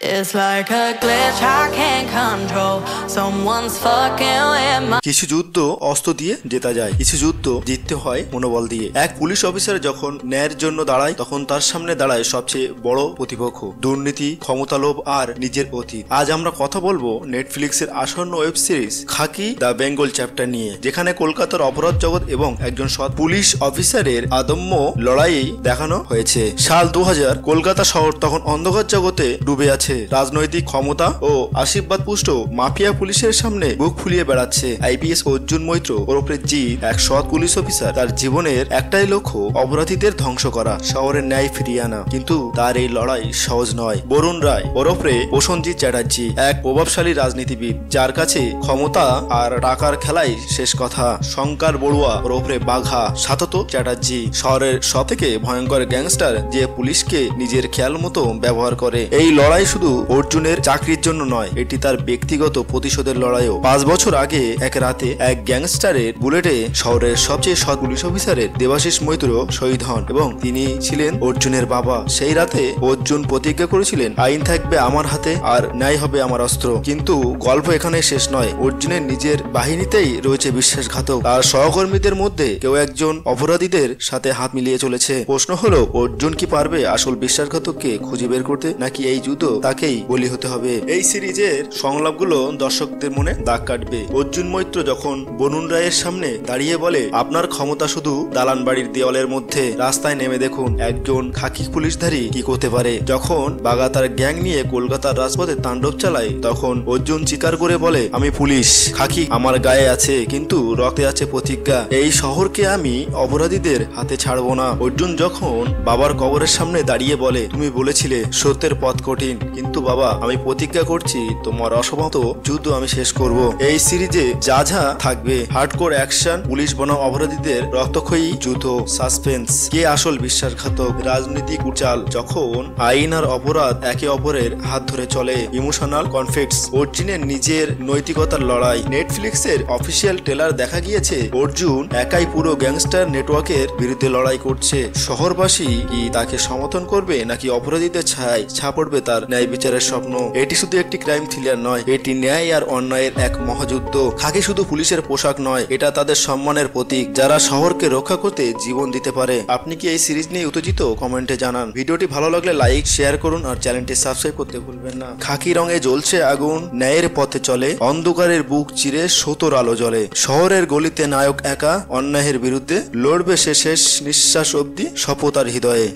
It's like a glitch I can't control. Someone's fucking with my কিছু যুদ্ধ অস্ত্র দিয়ে জেতা যায়, কিছু যুদ্ধ জিততে হয় মনোবল দিয়ে। এক পুলিশ অফিসার যখন ন্যায়ের জন্য দাঁড়ায় তখন তার সামনে দাঁড়ায় সবচেয়ে বড় প্রতিপক্ষ, দুর্নীতি, ক্ষমতালোভ আর নিজের অতীত। আজ আমরা কথা বলবো নেটফ্লিক্সের আসন্ন web series Khakee the Bengal chapter নিয়ে, যেখানে কলকাতার অপরাধ জগৎ এবং একজন সৎ পুলিশ অফিসারের আদম্য লড়াই দেখানো হয়েছে। সাল 2000, কলকাতা শহর তখন অন্ধকার জগতে ডুবে আছে। রাজনৈতিক ক্ষমতা ও আশীর্বাদ পুষ্ট মাফিয়া পুলিশের সামনে বুক ফুলিয়ে বেড়াচ্ছে। আইপিএস অর্জুন মৈত্র ওরফে জিৎ, এক সৎ পুলিশ অফিসার। তার জীবনের একটাই লক্ষ্য অপরাধীদের ধ্বংস করা, শহরের ন্যায় ফিরিয়ে আনা। কিন্তু তার এই লড়াই সহজ নয়। বরুণ রায় ওরফে প্রসেনজিৎ চ্যাটার্জি, এক প্রভাবশালী রাজনীতিবিদ যার কাছে ক্ষমতা আর টাকার খেলাই শেষ কথা। শঙ্কর বড়ুয়া ওরফে বাঘা সাতত চ্যাটার্জি, শহরের সবথেকে ভয়ঙ্কর গ্যাংস্টার যে পুলিশকে নিজের খেয়াল মতো ব্যবহার করে। এই লড়াই শুধু অর্জুনের চাকরির জন্য নয়, এটি তার ব্যক্তিগত প্রতিশোধের লড়াইও। 5 বছর আগে এক রাতে এক গ্যাংস্টারের বুলেটে শহরের সবচেয়ে সৎ পুলিশ অফিসারের দেবাশিস মৈত্র শহীদ হন এবং তিনি ছিলেন অর্জুনের বাবা। সেই রাতে অর্জুন প্রতিজ্ঞা করেছিলেন, আইন থাকবে আমার হাতে আর ন্যায় হবে আমার অস্ত্র। কিন্তু গল্প এখানে শেষ নয়। অর্জুনের নিজের বাহিনীতেই রয়েছে বিশ্বাসঘাতক। আর সহকর্মীদের মধ্যে কেউ একজন অপরাধীদের সাথে হাত মিলিয়ে চলেছে। প্রশ্ন হলো, অর্জুন কি পারবে আসল বিশ্বাসঘাতককে খুঁজে বের করতে, নাকি এই যুদ্ধ তাকেই বলি হতে হবে? এই সিরিজের সংলাপগুলো দর্শকদের মনে দাগ কাটবে। অর্জুন মৈত্র যখন বরুণ রায়ের সামনে দাঁড়িয়ে বলে, আপনার ক্ষমতা শুধু দালান বাড়ির দেওয়ালের মধ্যে, রাস্তায় নেমে দেখুন একজন খাকি পুলিশধারী কি করতে পারে। যখন বাঘা তার গ্যাং নিয়ে কলকাতার রাজপথে তাণ্ডব চালায়, তখন অর্জুন চিৎকার করে বলে, আমি পুলিশ, খাকি আমার গায়ে আছে, কিন্তু রক্তে আছে প্রতিজ্ঞা। এই শহরকে আমি অপরাধীদের হাতে ছাড়বো না। অর্জুন যখন বাবার কবরের সামনে দাঁড়িয়ে বলে, তুমি বলেছিলে সত্যের পথ কঠিন, কিন্তু বাবা আমি প্রতিজ্ঞা করছি তোমার অসমাপ্ত যুদ্ধ আমি শেষ করব। এই সিরিজে যা যা থাকবে, হার্ডকোর অ্যাকশন, পুলিশ বনাম অপরাধীদের রক্তক্ষয়ী যুদ্ধ, সাসপেন্স, কে আসল বিশ্বাসঘাতক, রাজনীতিক উচাল, যখন আইন আর অপরাধ একে অপরের হাত ধরে চলে, ইমোশনাল কনফ্লিক্টস, অর্জুনের নিজের নৈতিকতার লড়াই। নেটফ্লিক্সের অফিসিয়াল ট্রেলার দেখা গিয়েছে অর্জুন একাই পুরো গ্যাংস্টার নেটওয়ার্কের বিরুদ্ধে লড়াই করছে। শহরবাসী কি তাকে সমর্থন করবে, নাকি অপরাধীদের ছায়ায় পড়বে তার ন্যায় বিচারের স্বপ্ন? এটি শুধু একটি ক্রাইম থ্রিলার নয়, এটি ন্যায় আর অন্যায়ের এক মহাযুদ্ধ। খাকি শুধু পুলিশের পোশাক নয়, এটা তাদের সম্মানের প্রতীক, যারা শহরকে রক্ষা করতে জীবন দিতে পারে। আপনি কি এই সিরিজ নিয়ে উত্তেজিত? কমেন্টে জানান। ভিডিওটি ভালো লাগলে লাইক, শেয়ার করুন আর চ্যানেলটি সাবস্ক্রাইব করতে ভুলবেন না। খাকি রঙে জ্বলছে আগুন, ন্যায়ের পথে চলে, অন্ধকারের বুক চিরে সতর আলো জ্বলে। শহরের গলিতে নায়ক একা, অন্যায়ের বিরুদ্ধে লড়বে সে শেষ নিঃশ্বাস অবধি, শপথ আর হৃদয়ে।